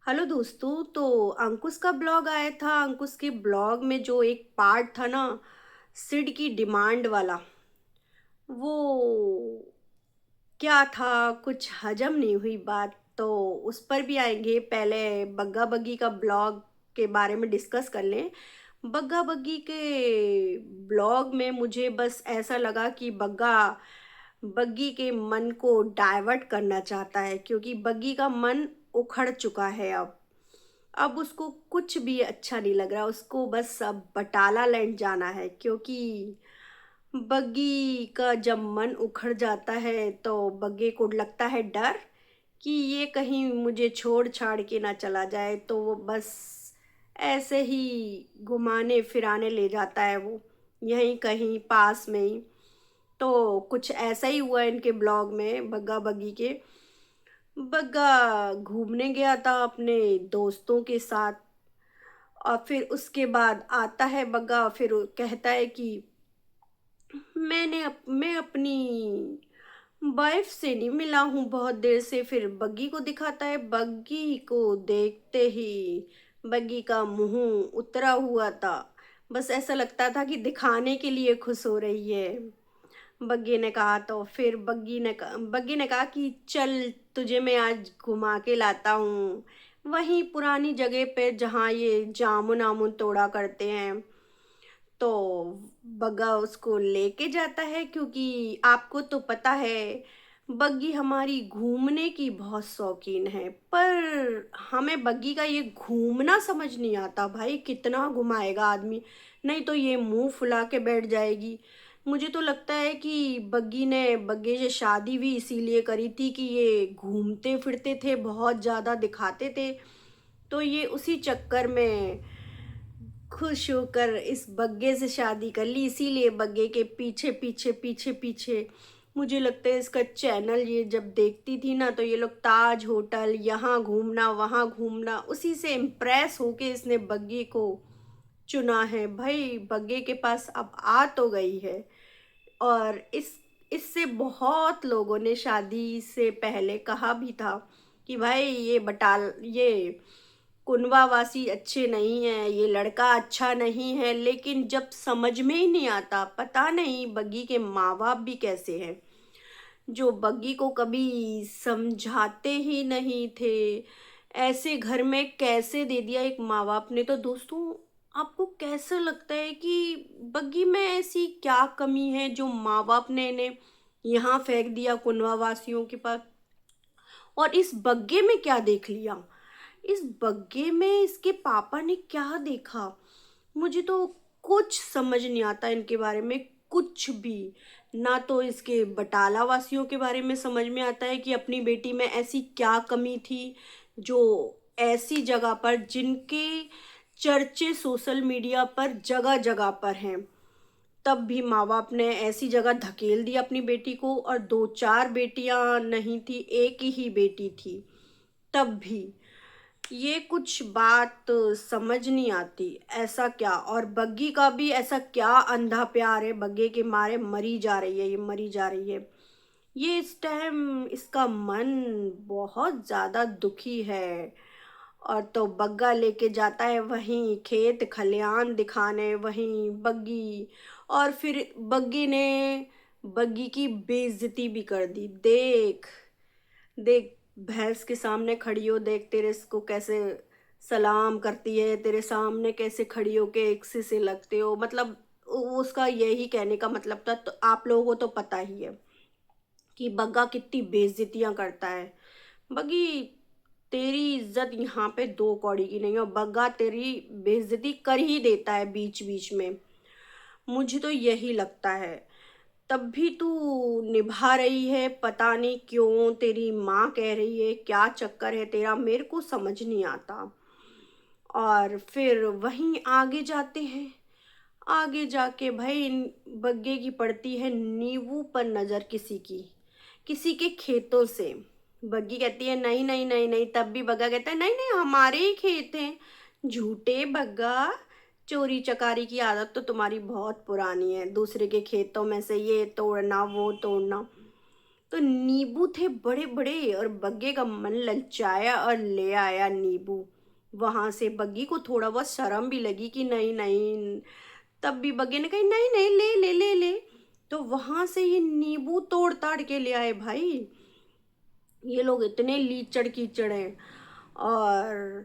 Hello दोस्तों। तो अंकुश का ब्लॉग आया था। अंकुश के ब्लॉग में जो एक पार्ट था ना, सिड की डिमांड वाला, वो क्या था, कुछ हजम नहीं हुई बात। तो उस पर भी आएंगे। पहले बग्गा बग्गी का ब्लॉग के बारे में डिस्कस कर लें। बग्गा बग्गी के ब्लॉग में मुझे बस ऐसा लगा कि बग्गा बग्गी के मन को डाइवर्ट करना चाहता है, क्योंकि बग्गी का मन उखड़ चुका है। अब उसको कुछ भी अच्छा नहीं लग रहा। उसको बस अब बटाला लैंड जाना है, क्योंकि बग्गी का जब मन उखड़ जाता है तो बग्गे को लगता है डर कि ये कहीं मुझे छोड़ छाड़ के ना चला जाए। तो वो बस ऐसे ही घुमाने फिराने ले जाता है, वो यहीं कहीं पास में ही। तो कुछ ऐसा ही हुआ इनके ब्लॉग में, बग्गा बग्गी के। बग्गा घूमने गया था अपने दोस्तों के साथ, और फिर उसके बाद आता है बग्गा, फिर वो कहता है कि मैं अपनी वाइफ से नहीं मिला हूँ बहुत देर से। फिर बग्गी को दिखाता है। बग्गी को देखते ही बग्गी का मुंह उतरा हुआ था। बस ऐसा लगता था कि दिखाने के लिए खुश हो रही है। बग्गी ने कहा, तो फिर बग्गी ने कहा कि चल, तुझे मैं आज घुमा के लाता हूँ वहीं पुरानी जगह पे जहाँ ये जामुन आमुन तोड़ा करते हैं। तो बग्गा उसको लेके जाता है, क्योंकि आपको तो पता है बग्गी हमारी घूमने की बहुत शौकीन है। पर हमें बग्गी का ये घूमना समझ नहीं आता भाई, कितना घुमाएगा आदमी। नहीं तो ये मुंह फुला के बैठ जाएगी। मुझे तो लगता है कि बग्गी ने बग्गे से शादी भी इसीलिए करी थी कि ये घूमते फिरते थे, बहुत ज़्यादा दिखाते थे। तो ये उसी चक्कर में खुश होकर इस बग्गे से शादी कर ली। इसीलिए बग्गे के पीछे पीछे पीछे पीछे मुझे लगता है इसका चैनल ये जब देखती थी ना, तो ये लोग ताज होटल, यहाँ घूमना वहाँ घूमना, उसी से इम्प्रेस होके इसने बग्गे को चुना है। भाई बग्गे के पास अब आ तो गई है। और इससे बहुत लोगों ने शादी से पहले कहा भी था कि भाई ये कुनवावासी अच्छे नहीं हैं, ये लड़का अच्छा नहीं है। लेकिन जब समझ में ही नहीं आता, पता नहीं बग्गी के माँ बाप भी कैसे हैं, जो बग्गी को कभी समझाते ही नहीं थे। ऐसे घर में कैसे दे दिया एक माँ बाप ने। तो दोस्तों, आपको कैसा लगता है कि बग्गी में ऐसी क्या कमी है जो माँ बाप ने इन्हें यहाँ फेंक दिया कुनवा वासियों के पास? और इस बग्गे में क्या देख लिया? इस बग्गे में इसके पापा ने क्या देखा? मुझे तो कुछ समझ नहीं आता इनके बारे में, कुछ भी। ना तो इसके बटाला वासियों के बारे में समझ में आता है कि अपनी बेटी में ऐसी क्या कमी थी जो ऐसी जगह पर, जिनके चर्चे सोशल मीडिया पर जगह जगह पर हैं, तब भी माँ बाप ने ऐसी जगह धकेल दी अपनी बेटी को। और दो चार बेटियां नहीं थी, एक ही बेटी थी, तब भी ये कुछ बात समझ नहीं आती। ऐसा क्या? और बग्गी का भी ऐसा क्या अंधा प्यार है, बग्गे के मारे मरी जा रही है, ये मरी जा रही है। ये इस टाइम इसका मन बहुत ज़्यादा दुखी है। और तो बग्गा लेके जाता है वहीं खेत खलियान दिखाने, वहीं बग्गी। और फिर बग्गी ने बग्गी की बेइज्जती भी कर दी। देख देख, भैंस के सामने खड़ी हो, देख तेरे इसको कैसे सलाम करती है, तेरे सामने कैसे खड़ी हो के एक से लगते हो। मतलब उसका यही कहने का मतलब था। तो आप लोगों को तो पता ही है कि बग्गा कितनी बेइज्जतियां करता है। बग्गी, तेरी इज्जत यहाँ पे दो कौड़ी की नहीं है, और बग्गा तेरी बेइज्जती कर ही देता है बीच बीच में। मुझे तो यही लगता है। तब भी तू निभा रही है, पता नहीं क्यों। तेरी माँ कह रही है, क्या चक्कर है तेरा, मेरे को समझ नहीं आता। और फिर वहीं आगे जाते हैं। आगे जाके भाई बग्गे की पड़ती है नींबू पर नज़र, किसी के खेतों से। बग्गी कहती है नहीं नहीं नहीं नहीं, तब भी बग्गा कहता है नहीं नहीं, हमारे ही खेत हैं। झूठे बग्गा, चोरी चकारी की आदत तो तुम्हारी बहुत पुरानी है, दूसरे के खेतों में से ये तोड़ना वो तोड़ना। तो नींबू थे बड़े बड़े और बग्गे का मन ललचाया और ले आया नींबू। वहां से बग्गी को थोड़ा बहुत शर्म भी लगी कि नहीं नहीं, तब भी बग्गे ने कही नहीं नहीं, ले ले ले ले। तो वहां से ये नींबू तोड़ ताड़ के ले आए भाई। ये लोग इतने लीचड़ कीचड़ हैं। और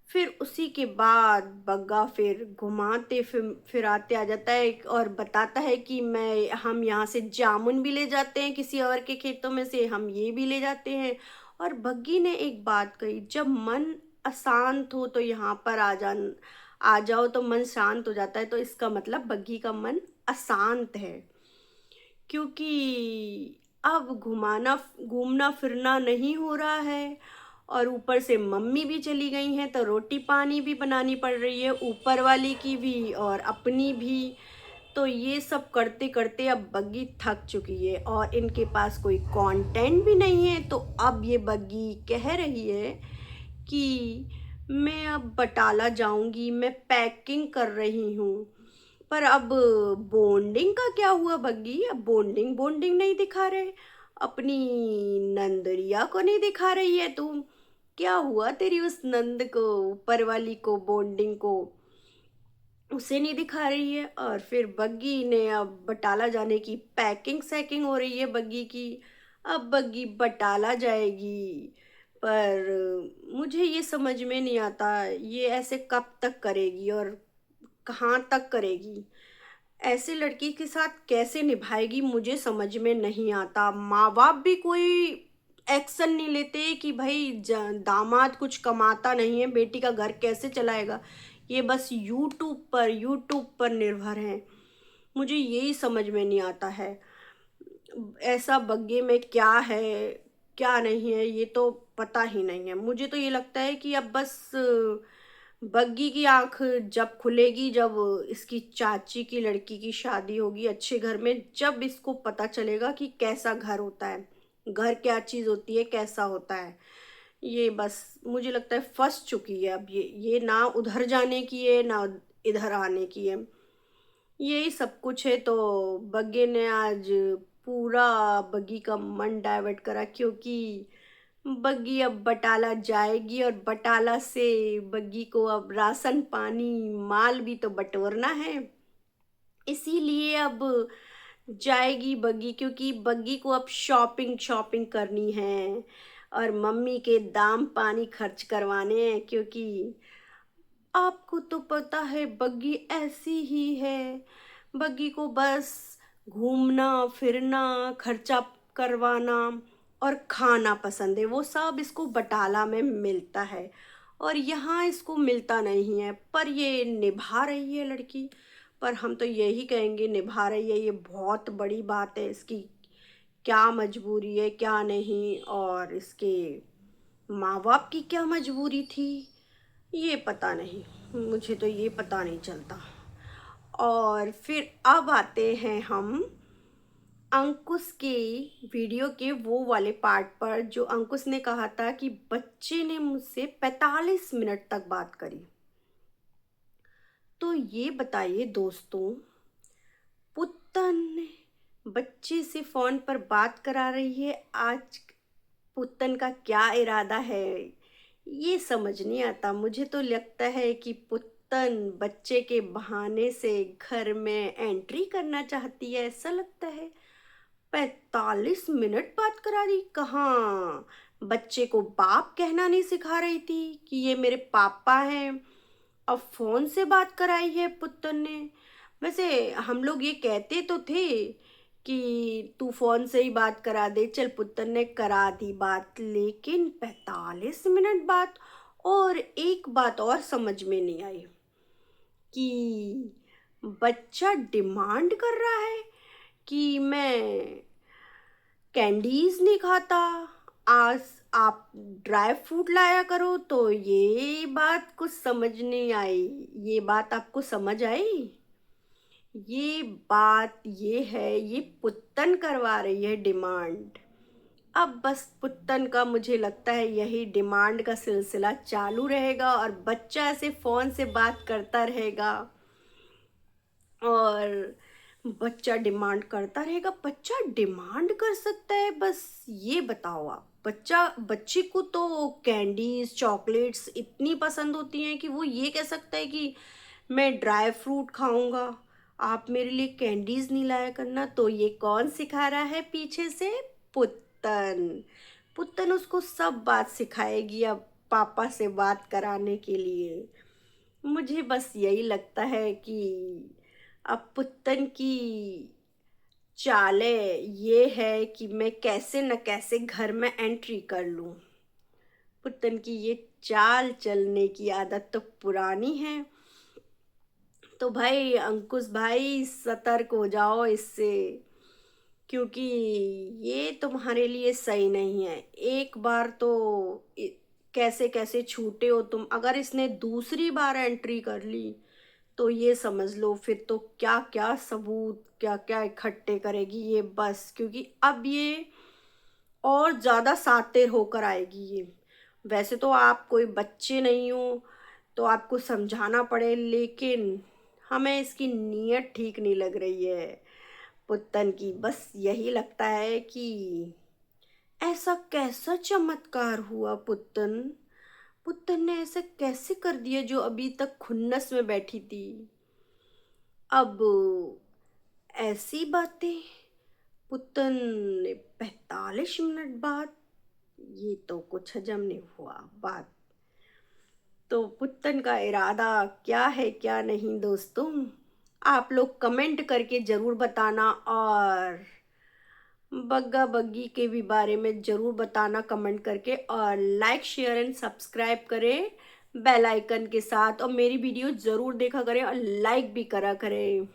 फिर उसी के बाद बग्गा फिर घुमाते फिराते आ जाता है और बताता है कि मैं हम यहाँ से जामुन भी ले जाते हैं, किसी और के खेतों में से हम ये भी ले जाते हैं। और बग्गी ने एक बात कही, जब मन अशांत हो तो यहाँ पर आ जाओ तो मन शांत हो जाता है। तो इसका मतलब बग्गी का मन अशांत है, क्योंकि अब घुमाना घूमना फिरना नहीं हो रहा है। और ऊपर से मम्मी भी चली गई हैं तो रोटी पानी भी बनानी पड़ रही है, ऊपर वाली की भी और अपनी भी। तो ये सब करते करते अब बग्गी थक चुकी है और इनके पास कोई कंटेंट भी नहीं है। तो अब ये बग्गी कह रही है कि मैं अब बटाला जाऊंगी, मैं पैकिंग कर रही हूँ। पर अब बॉन्डिंग का क्या हुआ बग्गी? अब बॉन्डिंग बॉन्डिंग नहीं दिखा रहे, अपनी नंदरिया को नहीं दिखा रही है तू। क्या हुआ तेरी उस नंद को, ऊपर वाली को, बॉन्डिंग को? उसे नहीं दिखा रही है। और फिर बग्गी ने अब बटाला जाने की पैकिंग सैकिंग हो रही है बग्गी की। अब बग्गी बटाला जाएगी। पर मुझे ये समझ में नहीं आता ये ऐसे कब तक करेगी और कहाँ तक करेगी। ऐसे लड़की के साथ कैसे निभाएगी मुझे समझ में नहीं आता। माँ बाप भी कोई एक्शन नहीं लेते कि भाई दामाद कुछ कमाता नहीं है, बेटी का घर कैसे चलाएगा। ये बस यूट्यूब पर निर्भर हैं। मुझे यही समझ में नहीं आता है, ऐसा बग्गे में क्या है क्या नहीं है, ये तो पता ही नहीं है। मुझे तो ये लगता है कि अब बस बग्गी की आंख जब खुलेगी, जब इसकी चाची की लड़की की शादी होगी अच्छे घर में, जब इसको पता चलेगा कि कैसा घर होता है, घर क्या चीज़ होती है, कैसा होता है। ये बस मुझे लगता है फंस चुकी है अब। ये ना उधर जाने की है ना इधर आने की है, यही सब कुछ है। तो बग्गे ने आज पूरा बग्गी का मन डाइवर्ट करा, क्योंकि बग्गी अब बटाला जाएगी और बटाला से बग्गी को अब राशन पानी माल भी तो बटोरना है। इसीलिए अब जाएगी बग्गी, क्योंकि बग्गी को अब शॉपिंग शॉपिंग करनी है और मम्मी के दाम पानी खर्च करवाने हैं। क्योंकि आपको तो पता है बग्गी ऐसी ही है, बग्गी को बस घूमना फिरना, खर्चा करवाना और खाना पसंद है। वो सब इसको बटाला में मिलता है और यहाँ इसको मिलता नहीं है। पर ये निभा रही है लड़की। पर हम तो यही कहेंगे निभा रही है, ये बहुत बड़ी बात है। इसकी क्या मजबूरी है क्या नहीं, और इसके माँ बाप की क्या मजबूरी थी, ये पता नहीं। मुझे तो ये पता नहीं चलता। और फिर अब आते हैं हम अंकुश के वीडियो के वो वाले पार्ट पर, जो अंकुश ने कहा था कि बच्चे ने मुझसे 45 मिनट तक बात करी। तो ये बताइए दोस्तों, पुत्तन बच्चे से फोन पर बात करा रही है, आज पुत्तन का क्या इरादा है ये समझ नहीं आता। मुझे तो लगता है कि पुत्तन बच्चे के बहाने से घर में एंट्री करना चाहती है, ऐसा लगता है। 45 मिनट बात करा दी, कहाँ बच्चे को बाप कहना नहीं सिखा रही थी कि ये मेरे पापा हैं, अब फोन से बात कराई है पुत्तन ने। वैसे हम लोग ये कहते तो थे कि तू फोन से ही बात करा दे, चल पुत्तन ने करा दी बात, लेकिन 45 मिनट बात। और एक बात और समझ में नहीं आई कि बच्चा डिमांड कर रहा है कि मैं कैंडीज नहीं खाता, आज आप ड्राई फ्रूट लाया करो। तो ये बात कुछ समझ नहीं आई। ये बात आपको समझ आई? ये बात ये है, ये पुत्तन करवा रही है डिमांड। अब बस पुत्तन का मुझे लगता है यही डिमांड का सिलसिला चालू रहेगा और बच्चा ऐसे फोन से बात करता रहेगा। और बच्चा डिमांड करता रहेगा। बच्चा डिमांड कर सकता है, बस ये बताओ आप। बच्चे को तो कैंडीज चॉकलेट्स इतनी पसंद होती हैं कि वो ये कह सकता है कि मैं ड्राई फ्रूट खाऊंगा, आप मेरे लिए कैंडीज नहीं लाया करना। तो ये कौन सिखा रहा है पीछे से? पुत्तन। पुत्तन उसको सब बात सिखाएगी अब पापा से बात कराने के लिए। मुझे बस यही लगता है कि अब पुत्तन की चालें ये है कि मैं कैसे न कैसे घर में एंट्री कर लूं। पुत्तन की ये चाल चलने की आदत तो पुरानी है। तो भाई अंकुश भाई सतर्क हो जाओ इससे, क्योंकि ये तुम्हारे लिए सही नहीं है। एक बार तो कैसे कैसे छूटे हो तुम। अगर इसने दूसरी बार एंट्री कर ली तो ये समझ लो फिर तो क्या क्या सबूत क्या क्या इकट्ठे करेगी ये, बस क्योंकि अब ये और ज़्यादा सातिर होकर आएगी ये। वैसे तो आप कोई बच्चे नहीं हो तो आपको समझाना पड़े, लेकिन हमें इसकी नीयत ठीक नहीं लग रही है पुत्तन की। बस यही लगता है कि ऐसा कैसा चमत्कार हुआ पुत्तन। पुत्तन ने ऐसा कैसे कर दिया जो अभी तक खुन्नस में बैठी थी। अब ऐसी बातें पुत्तन ने 45 मिनट बाद, ये तो कुछ हजम नहीं हुआ बात। तो पुत्तन का इरादा क्या है क्या नहीं दोस्तों, आप लोग कमेंट करके ज़रूर बताना। और बग्गा बग्गी के भी बारे में ज़रूर बताना कमेंट करके, और लाइक शेयर एंड सब्सक्राइब करें बेल आइकन के साथ, और मेरी वीडियो ज़रूर देखा करें और लाइक भी करा करें।